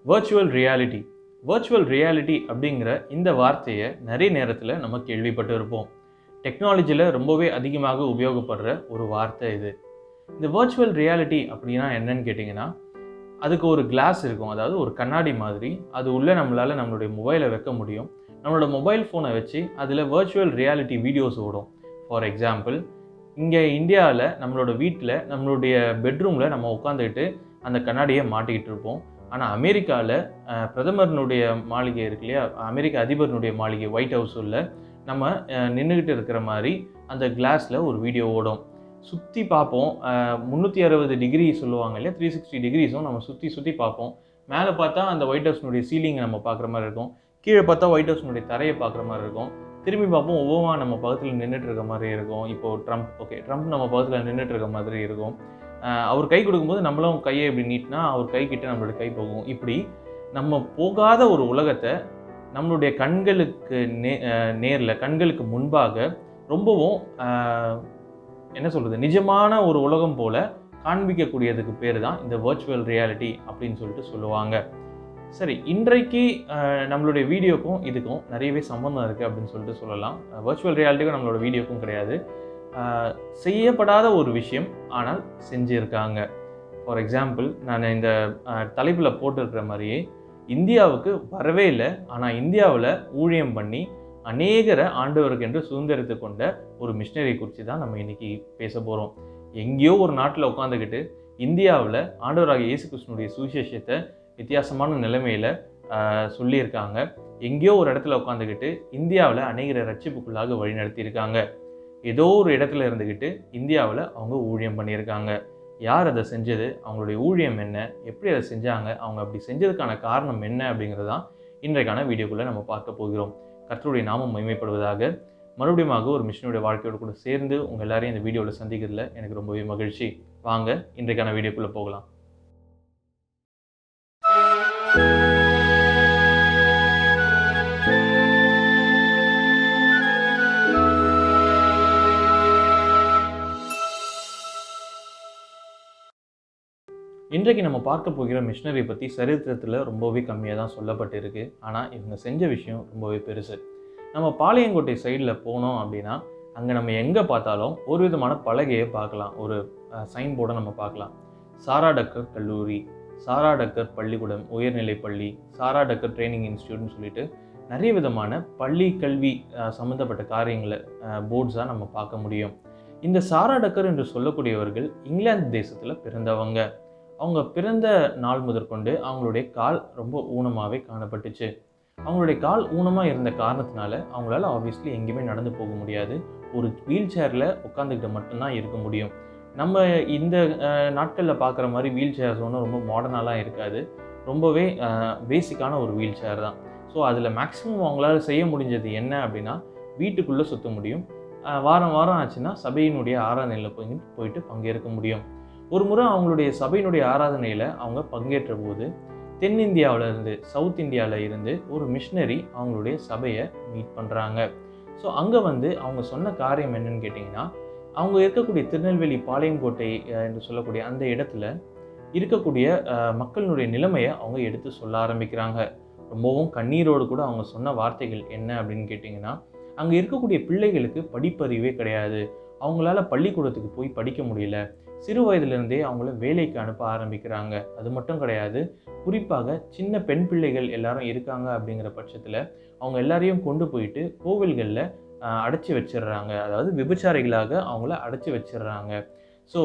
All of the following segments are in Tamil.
வர்ச்சுவல் ரியாலிட்டி அப்படிங்கிற இந்த வார்த்தையை நிறைய நேரத்தில் நம்ம கேள்விப்பட்டு இருப்போம். டெக்னாலஜியில் ரொம்பவே அதிகமாக உபயோகப்படுற ஒரு வார்த்தை இது. இந்த வர்ச்சுவல் ரியாலிட்டி அப்படின்னா என்னன்னு கேட்டிங்கன்னா, அதுக்கு ஒரு கிளாஸ் இருக்கும், அதாவது ஒரு கண்ணாடி மாதிரி. அது உள்ளே நம்மளால் நம்மளுடைய மொபைலை வைக்க முடியும். நம்மளோட மொபைல் ஃபோனை வச்சு அதில் வர்ச்சுவல் ரியாலிட்டி வீடியோஸ் ஓடும். ஃபார் எக்ஸாம்பிள், இங்கே இந்தியாவில் நம்மளோட வீட்டில் நம்மளுடைய பெட்ரூமில் நம்ம உட்காந்துக்கிட்டு அந்த கண்ணாடியை மாட்டிக்கிட்டு இருப்போம். ஆனால் அமெரிக்காவில் பிரதமர்னுடைய மாளிகை இருக்கு இல்லையா, அமெரிக்க அதிபர்னுடைய மாளிகை ஒயிட் ஹவுஸ் உள்ள நம்ம நின்றுக்கிட்டு இருக்கிற மாதிரி அந்த கிளாஸில் ஒரு வீடியோ ஓடும். சுற்றி பார்ப்போம், 360 டிகிரி சொல்லுவாங்க இல்லையா, 360 டிகிரிஸும் நம்ம சுற்றி பார்ப்போம். மேலே பார்த்தா அந்த ஒயிட் ஹவுஸ்னுடைய சீலிங்கை நம்ம பார்க்குற மாதிரி இருக்கும். கீழே பார்த்தா ஒயிட் ஹவுஸ்னுடைய தரையை பார்க்குற மாதிரி இருக்கும். திரும்பி பார்ப்போம், ஒவ்வொருவா நம்ம பக்கத்தில் நின்றுட்டு இருக்க மாதிரி இருக்கும். இப்போது ட்ரம்ப் நம்ம பக்கத்தில் நின்றுட்டு இருக்க மாதிரி இருக்கும். அவர் கை கொடுக்கும்போது நம்மளும் கையை இப்படி நீட்டினா அவர் கை கிட்ட நம்மளுடைய கை போகும். இப்படி நம்ம போகாத ஒரு உலகத்தை நம்மளுடைய கண்களுக்கு நேரில் கண்களுக்கு முன்பாக ரொம்பவும் என்ன சொல்கிறது, நிஜமான ஒரு உலகம் போல் காண்பிக்கக்கூடியதுக்கு பேர் தான் இந்த வர்ச்சுவல் ரியாலிட்டி அப்படின்னு சொல்லுவாங்க. சரி, இன்றைக்கு நம்மளுடைய வீடியோக்கும் இதுக்கும் நிறையவே சம்பந்தம் இருக்குது அப்படின்னு சொல்லலாம். வர்ச்சுவல் ரியாலிட்டிக்கும் நம்மளோட வீடியோக்கும் கிடையாது. செய்யப்படாத ஒரு விஷயம் ஆனால் செஞ்சுருக்காங்க. ஃபார் எக்ஸாம்பிள், நான் இந்த தலைப்பில் போட்டிருக்கிற மாதிரியே இந்தியாவுக்கு வரவே இல்லை, ஆனால் இந்தியாவில் ஊழியம் பண்ணி அநேகரை ஆண்டவருக்கு என்று சுதந்திரத்தை கொண்ட ஒரு மிஷினரி குறித்து தான் நம்ம இன்றைக்கி பேச போகிறோம். எங்கேயோ ஒரு நாட்டில் உட்காந்துக்கிட்டு இந்தியாவில் ஆண்டவராகிய இயேசு கிறிஸ்துவினுடைய சுவிசேஷத்தை வித்தியாசமான நிலைமையில் சொல்லியிருக்காங்க. எங்கேயோ ஒரு இடத்துல உட்காந்துக்கிட்டு இந்தியாவில் அநேகரை ரட்சிப்புக்குள்ளாக வழிநடத்தியிருக்காங்க. ஏதோ ஒரு இடத்துல இருந்துக்கிட்டு இந்தியாவில் அவங்க ஊழியம் பண்ணியிருக்காங்க. யார் அதை செஞ்சது, அவங்களுடைய ஊழியம் என்ன, எப்படி அதை செஞ்சாங்க, அவங்க அப்படி செஞ்சதுக்கான காரணம் என்ன அப்படிங்கிறது தான் இன்றைக்கான வீடியோக்குள்ளே நம்ம பார்க்க போகிறோம். கர்த்தருடைய நாமம் மகிமைப்படுவதாக. மறுபடியும் ஒரு மிஷனுடைய வாழ்க்கையோடு கூட சேர்ந்து உங்கள் எல்லாரையும் இந்த வீடியோவில் சந்திக்கிறதுல எனக்கு ரொம்பவே மகிழ்ச்சி. வாங்க இன்றைக்கான வீடியோக்குள்ளே போகலாம். இன்றைக்கு நம்ம பார்க்க போகிற மிஷினரி பற்றி சரித்திரத்தில் ரொம்பவே கம்மியாக தான் சொல்லப்பட்டிருக்கு. ஆனால் இவங்க செஞ்ச விஷயம் ரொம்பவே பெருசு. நம்ம பாளையங்கோட்டை சைடில் போனோம் அப்படின்னா அங்கே நம்ம எங்கே பார்த்தாலும் ஒரு விதமான பலகையை பார்க்கலாம், ஒரு சைன் போர்டை நம்ம பார்க்கலாம். சாரா டக்கர் கல்லூரி, சாரா டக்கர் பள்ளிக்கூடம் உயர்நிலை பள்ளி, சாரா டக்கர் ட்ரைனிங் இன்ஸ்டியூட்னு சொல்லிட்டு நிறைய விதமான பள்ளி கல்வி சம்மந்தப்பட்ட காரியங்களை போர்ட்ஸாக நம்ம பார்க்க முடியும். இந்த சாரா டக்கர் என்று சொல்லக்கூடியவர்கள் இங்கிலாந்து தேசத்தில் பிறந்தவங்க. அவங்க பிறந்த நாள் முதற்கொண்டு அவங்களுடைய கால் ரொம்ப ஊனமாகவே காணப்பட்டுச்சு. அவங்களுடைய கால் ஊனமாக இருந்த காரணத்தினால அவங்களால ஆப்வியஸ்லி எங்கேயுமே நடந்து போக முடியாது. ஒரு வீல் சேரில் உட்காந்துக்கிட்டு மட்டும்தான் இருக்க முடியும். நம்ம இந்த நாட்களில் பார்க்குற மாதிரி வீல் சேர்ஸ் ஒன்றும் ரொம்ப மாடர்னாலாம் இருக்காது. ரொம்பவே பேசிக்கான ஒரு வீல் சேர் தான். ஸோ அதில் மேக்ஸிமம் அவங்களால செய்ய முடிஞ்சது என்ன அப்படின்னா, வீட்டுக்குள்ளே சுற்ற முடியும். வாரம் ஆச்சுன்னா சபையினுடைய ஆராதனையில் போயிட்டு பங்கேற்க முடியும். ஒரு முறை அவங்களுடைய சபையினுடைய ஆராதனையில் அவங்க பங்கேற்ற போது தென்னிந்தியாவிலேருந்து சவுத் இந்தியாவில் இருந்து ஒரு மிஷினரி அவங்களுடைய சபையை மீட் பண்ணுறாங்க. ஸோ அங்கே அவங்க சொன்ன காரியம் என்னன்னு கேட்டிங்கன்னா, அவங்க இருக்கக்கூடிய திருநெல்வேலி பாளையங்கோட்டை என்று சொல்லக்கூடிய அந்த இடத்துல இருக்கக்கூடிய மக்களினுடைய நிலைமையை அவங்க எடுத்து சொல்ல ஆரம்பிக்கிறாங்க. ரொம்பவும் கண்ணீரோடு கூட அவங்க சொன்ன வார்த்தைகள் என்ன அப்படின்னு கேட்டிங்கன்னா, அங்கே இருக்கக்கூடிய பிள்ளைகளுக்கு படிப்பறிவே கிடையாது, அவங்களால பள்ளிக்கூடத்துக்கு போய் படிக்க முடியல, சிறு வயதிலிருந்தே அவங்கள வேலைக்கு அனுப்ப ஆரம்பிக்கிறாங்க. அது மட்டும் கிடையாது, குறிப்பாக சின்ன பெண் பிள்ளைகள் எல்லாரும் இருக்காங்க அப்படிங்கிற பட்சத்தில் அவங்க எல்லாரையும் கொண்டு போயிட்டு கோவில்களில் அடைச்சி வச்சிடுறாங்க. அதாவது விபச்சாரிகளாக அவங்கள அடைச்சி வச்சிடுறாங்க. ஸோ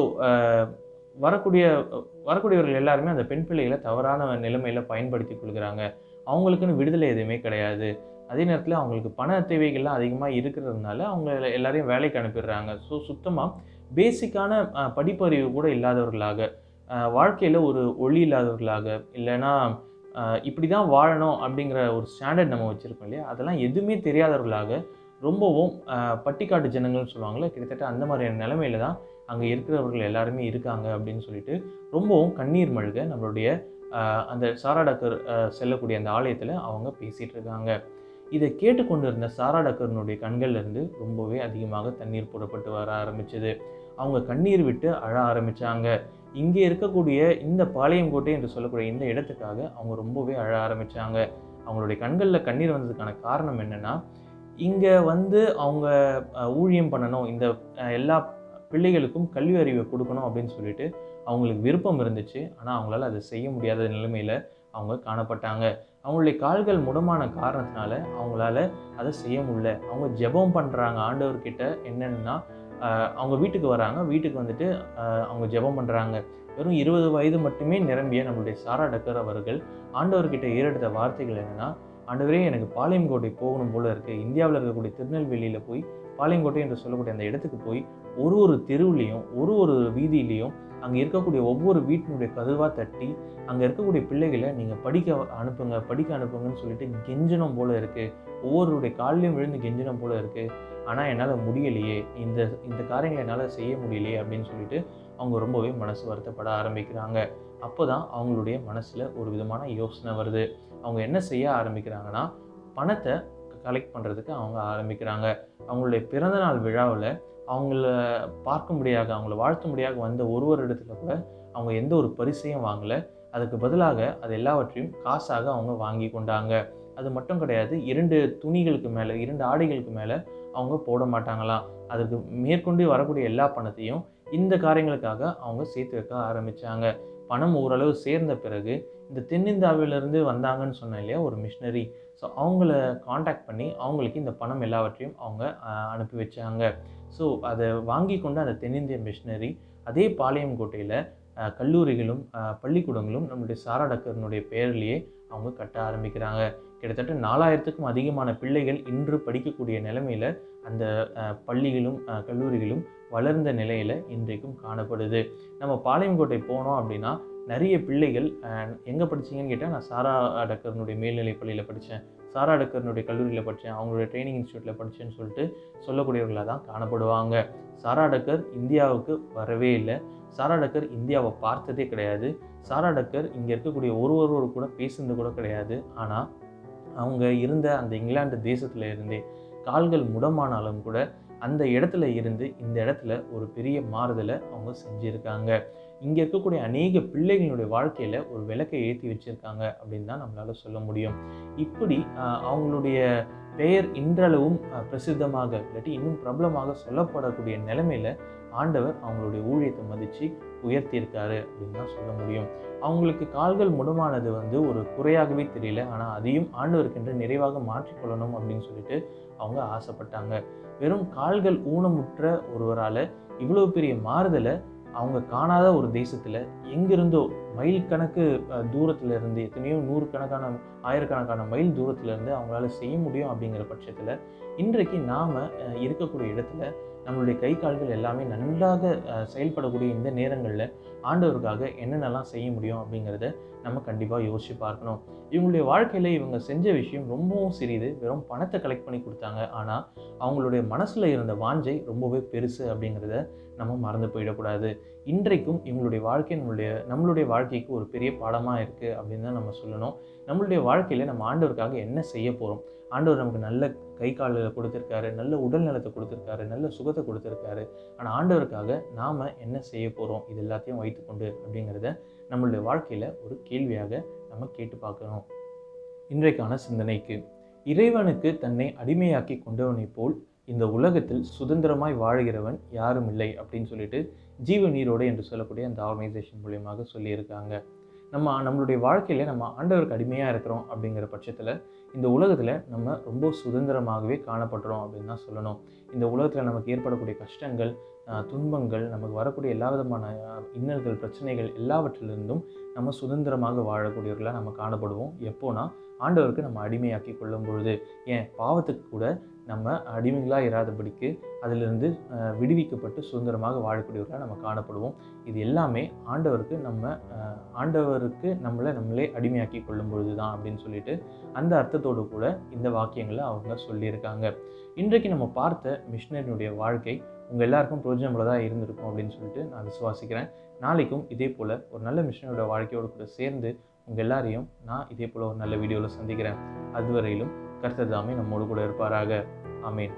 வரக்கூடியவர்கள் எல்லாருமே அந்த பெண் பிள்ளைகளை தவறான நிலைமையில் பயன்படுத்தி கொள்கிறாங்க. அவங்களுக்குன்னு விடுதலை எதுவுமே கிடையாது. அதே நேரத்தில் அவங்களுக்கு பண தேவைகள்லாம் அதிகமாக இருக்கிறதுனால அவங்க எல்லாரையும் வேலைக்கு அனுப்பிடுறாங்க. ஸோ சுத்தமாக பேசிக்கான படிப்பறிவு கூட இல்லாதவர்களாக, வாழ்க்கையில் ஒரு ஒளி இல்லாதவர்களாக, இல்லைன்னா இப்படி தான் வாழணும் அப்படிங்கிற ஒரு ஸ்டாண்டர்ட் நம்ம வச்சுருக்கோம் இல்லையா, அதெல்லாம் எதுவுமே தெரியாதவர்களாக ரொம்பவும் பட்டிக்காட்டு ஜனங்கள்னு சொல்லுவாங்களே, கிட்டத்தட்ட அந்த மாதிரியான நிலைமையில தான் அங்கே இருக்கிறவர்கள் எல்லாருமே இருக்காங்க அப்படின்னு சொல்லிட்டு ரொம்பவும் கண்ணீர் மல்க நம்மளுடைய அந்த சாரா டக்கர் செல்லக்கூடிய அந்த ஆலயத்தில் அவங்க பேசிகிட்டு இருக்காங்க. இதை கேட்டுக்கொண்டு இருந்த சாரா டக்கர்னுடைய கண்கள்லேருந்து ரொம்பவே அதிகமாக தண்ணீர் போடப்பட்டு வர ஆரம்பிச்சது. அவங்க கண்ணீர் விட்டு அழ ஆரம்பித்தாங்க. இங்கே இருக்கக்கூடிய இந்த பாளையங்கோட்டை என்று சொல்லக்கூடிய இந்த இடத்துக்காக அவங்க ரொம்பவே அழ ஆரம்பித்தாங்க. அவங்களுடைய கண்களில் கண்ணீர் வந்ததுக்கான காரணம் என்னென்னா, இங்கே வந்து அவங்க ஊழியம் பண்ணணும், இந்த எல்லா பிள்ளைகளுக்கும் கல்வி அறிவை கொடுக்கணும் அப்படின்னு சொல்லிட்டு அவங்களுக்கு விருப்பம் இருந்துச்சு. ஆனால் அவங்களால அதை செய்ய முடியாத நிலைமையில் அவங்க காணப்பட்டாங்க. அவங்களுடைய கால்கள் முடமான காரணத்தினால அவங்களால அதை செய்ய முடியல. அவங்க ஜெபம் பண்ணுறாங்க ஆண்டவர்கிட்ட. என்னென்னா, அவங்க வீட்டுக்கு வராங்க. வீட்டுக்கு வந்துட்டு அவங்க ஜெபம் பண்ணுறாங்க. வெறும் 20 வயது மட்டுமே நிரம்பிய நம்மளுடைய சாரா டக்கர் அவர்கள் ஆண்டவர்கிட்ட ஏறெடுத்த வார்த்தைகள் என்னென்னா, ஆண்டவரே, எனக்கு பாளையங்கோட்டை போகணும் போல இருக்குது. இந்தியாவில் இருக்கக்கூடிய திருநெல்வேலியில் போய் பாளையங்கோட்டை என்று சொல்லக்கூடிய அந்த இடத்துக்கு போய் ஒரு தெருவுலேயும் ஒரு வீதியிலையும் அங்கே இருக்கக்கூடிய ஒவ்வொரு வீட்டினுடைய கதவாக தட்டி அங்கே இருக்கக்கூடிய பிள்ளைகளை நீங்கள் படிக்க அனுப்புங்கன்னு சொல்லிட்டு கெஞ்சனம் போல் இருக்குது. ஒவ்வொருடைய காலையும் விழுந்து கெஞ்சனம் போல் இருக்குது. ஆனால் என்னால் முடியலையே, இந்த காரியங்களை என்னால் செய்ய முடியலையே அப்படின்னு சொல்லிட்டு அவங்க ரொம்பவே மனசு வருத்தப்பட ஆரம்பிக்கிறாங்க. அப்போ தான் அவங்களுடைய மனசில் ஒரு விதமான யோசனை வருது. அவங்க என்ன செய்ய ஆரம்பிக்கிறாங்கன்னா, பணத்தை கலெக்ட் பண்ணுறதுக்கு அவங்க ஆரம்பிக்கிறாங்க. அவங்களுடைய பிறந்தநாள் விழாவில் அவங்கள பார்க்கும்படியாக, அவங்கள வாழ்த்தும்படியாக வந்த ஒரு இடத்துல கூட அவங்க எந்த ஒரு பரிசையும் வாங்கலை. அதுக்கு பதிலாக அது எல்லாவற்றையும் காசாக அவங்க வாங்கி கொண்டாங்க. அது மட்டும் கிடையாது, 2 துணிகளுக்கு மேலே, 2 ஆடைகளுக்கு மேலே அவங்க போட மாட்டாங்களாம். அதுக்கு மேற்கொண்டு வரக்கூடிய எல்லா பணத்தையும் இந்த காரியங்களுக்காக அவங்க சேர்த்து வைக்க ஆரம்பித்தாங்க. பணம் ஓரளவு சேர்ந்த பிறகு இந்த தென்னிந்தியாவிலிருந்து வந்தாங்கன்னு சொன்னேன் இல்லையா, ஒரு மிஷினரி. ஸோ அவங்கள காண்டாக்ட் பண்ணி அவங்களுக்கு இந்த பணம் எல்லாவற்றையும் அவங்க அனுப்பி வச்சாங்க. ஸோ அதை வாங்கி கொண்டு அந்த தென்னிந்திய மிஷினரி அதே பாளையங்கோட்டையில் கல்லூரிகளும் பள்ளிக்கூடங்களும் நம்மளுடைய சாரா டக்கர்னுடைய பெயர்லேயே அவங்க கட்ட ஆரம்பிக்கிறாங்க. கிட்டத்தட்ட 4000க்கும் அதிகமான பிள்ளைகள் இன்று படிக்கக்கூடிய நிலைமையில் அந்த பள்ளிகளும் கல்லூரிகளும் வளர்ந்த நிலையில் இன்றைக்கும் காணப்படுது. நம்ம பாளையங்கோட்டை போனோம் அப்படின்னா நிறைய பிள்ளைகள் எங்கே படிச்சிங்கன்னு கேட்டால், நான் சாரா டக்கர்னுடைய மேல்நிலை பள்ளியில் படித்தேன், சாரா டக்கர்னுடைய கல்லூரியில் படித்தேன், அவங்களுடைய ட்ரைனிங் இன்ஸ்டியூட்டில் படித்தேன்னு சொல்லிட்டு சொல்லக்கூடியவர்களாக தான் காணப்படுவாங்க. சாரா டக்கர் இந்தியாவுக்கு வரவே இல்லை. சாரா டக்கர் இந்தியாவை பார்த்ததே கிடையாது. சாரா டக்கர் இங்கே இருக்கக்கூடிய ஒருவரோடு கூட பேசுனது கூட கிடையாது. ஆனால் அவங்க இருந்த அந்த இங்கிலாந்து தேசத்தில் இருந்தே கால்கள் முடமானாலும் கூட அந்த இடத்துல இருந்து இந்த இடத்துல ஒரு பெரிய மாறுதலை அவங்க செஞ்சுருக்காங்க. இங்கே இருக்கக்கூடிய அநேக பிள்ளைகளுடைய வாழ்க்கையில் ஒரு விளக்கை ஏற்றி வச்சுருக்காங்க அப்படின்னு தான் நம்மளால் சொல்ல முடியும். இப்படி அவங்களுடைய பெயர் இன்றளவும் பிரசித்தமாக, இல்லாட்டி இன்னும் பிரபலமாக சொல்லப்படக்கூடிய நிலைமையில் ஆண்டவர் அவங்களுடைய ஊழியத்தை மதித்து உயர்த்தியிருக்காரு அப்படின்னு தான் சொல்ல முடியும். அவங்களுக்கு கால்கள் முடமானது ஒரு குறையாகவே தெரியல. ஆனால் அதையும் ஆண்டவருக்கென்று நிறைவாக மாற்றிக்கொள்ளணும் அப்படின்னு சொல்லிட்டு அவங்க ஆசைப்பட்டாங்க. வெறும் கால்கள் ஊனமுற்ற ஒருவரால் இவ்வளோ பெரிய மாறுதலை அவங்க காணாத ஒரு தேசத்தில் எங்கிருந்தோ மைல் கணக்கு தூரத்தில் இருந்து, எத்தனையோ நூறுக்கணக்கான ஆயிரக்கணக்கான மைல் தூரத்தில் இருந்து அவங்களால செய்ய முடியும் அப்படிங்கிற பட்சத்தில் இன்றைக்கு நாம் இருக்கக்கூடிய இடத்துல நம்மளுடைய கை கால்கள் எல்லாமே நன்றாக செயல்படக்கூடிய இந்த நேரங்களில் ஆண்டவருக்காக என்னென்னலாம் செய்ய முடியும் அப்படிங்கிறத நம்ம கண்டிப்பாக யோசித்து பார்க்கணும். இவங்களுடைய வாழ்க்கையில் இவங்க செஞ்ச விஷயம் ரொம்பவும் சிறிது. வெறும் பணத்தை கலெக்ட் பண்ணி கொடுத்தாங்க. ஆனால் அவங்களுடைய மனசில் இருந்த வாஞ்சை ரொம்பவே பெருசு அப்படிங்கிறத நம்ம மறந்து போயிடக்கூடாது. இன்றைக்கும் இவங்களுடைய வாழ்க்கை நம்மளுடைய வாழ்க்கைக்கு ஒரு பெரிய பாடமாக இருக்குது அப்படின்னு தான் நம்ம சொல்லணும். நம்மளுடைய வாழ்க்கையில் நம்ம ஆண்டவருக்காக என்ன செய்ய போகிறோம்? ஆண்டவர் நமக்கு நல்ல கை காலில் கொடுத்துருக்காரு, நல்ல உடல் நலத்தை கொடுத்துருக்காரு, நல்ல சுகத்தை கொடுத்துருக்காரு. ஆனால் ஆண்டவருக்காக நாம் என்ன செய்ய போகிறோம் இது எல்லாத்தையும் வைத்துக்கொண்டு அப்படிங்கிறத நம்மளுடைய வாழ்க்கையில் ஒரு கேள்வியாக நம்ம கேட்டு பார்க்கணும். இன்றைக்கான சிந்தனைக்கு, இறைவனுக்கு தன்னை அடிமையாக்கி கொண்டவனை போல் இந்த உலகத்தில் சுதந்திரமாய் வாழ்கிறவன் யாரும் இல்லை அப்படின்னு சொல்லிட்டு ஜீவ நீரோடு என்று சொல்லக்கூடிய அந்த ஆர்கனைசேஷன் மூலியமாக சொல்லியிருக்காங்க. நம்மளுடைய வாழ்க்கையில் நம்ம ஆண்டவருக்கு அடிமையாக இருக்கிறோம் அப்படிங்கிற பட்சத்தில் இந்த உலகத்தில் நம்ம ரொம்ப சுதந்திரமாகவே காணப்படுறோம் அப்படின்னு தான் சொல்லணும். இந்த உலகத்தில் நமக்கு ஏற்படக்கூடிய கஷ்டங்கள், துன்பங்கள், நமக்கு வரக்கூடிய எல்லா விதமான இன்னல்கள், பிரச்சனைகள் எல்லாவற்றிலிருந்தும் நம்ம சுதந்திரமாக வாழக்கூடியவர்களாக நம்ம காணப்படுவோம். எப்போனா ஆண்டவருக்கு நம்ம அடிமையாக்கி கொள்ளும் பொழுது. ஏன் பாவத்துக்கு கூட நம்ம அடிமைகளாக இராதபடிக்கு அதிலிருந்து விடுவிக்கப்பட்டு சுதந்திரமாக வாழக்கூடியவர்களாக நம்ம காணப்படுவோம். இது எல்லாமே ஆண்டவருக்கு நம்மளே அடிமையாக்கி கொள்ளும் பொழுது தான் அப்படின்னு சொல்லிட்டு அந்த அர்த்தத்தோடு கூட இந்த வாக்கியங்களை அவங்க சொல்லியிருக்காங்க. இன்றைக்கு நம்ம பார்த்த மிஷினரினுடைய வாழ்க்கை உங்கள் எல்லாருக்கும் பிரயோஜனமுள்ளதாக இருந்திருக்கும் அப்படின்னு சொல்லிட்டு நான் விசுவாசிக்கிறேன். நாளைக்கும் இதே போல் ஒரு நல்ல மிஷினரியோட வாழ்க்கையோடு கூட சேர்ந்து உங்கள் எல்லாரையும் நான் இதே போல் ஒரு நல்ல வீடியோவில் சந்திக்கிறேன். அதுவரையிலும் கர்த்தர் தாமே நம்மோடு கூட இருப்பாராக. ஆமேன்.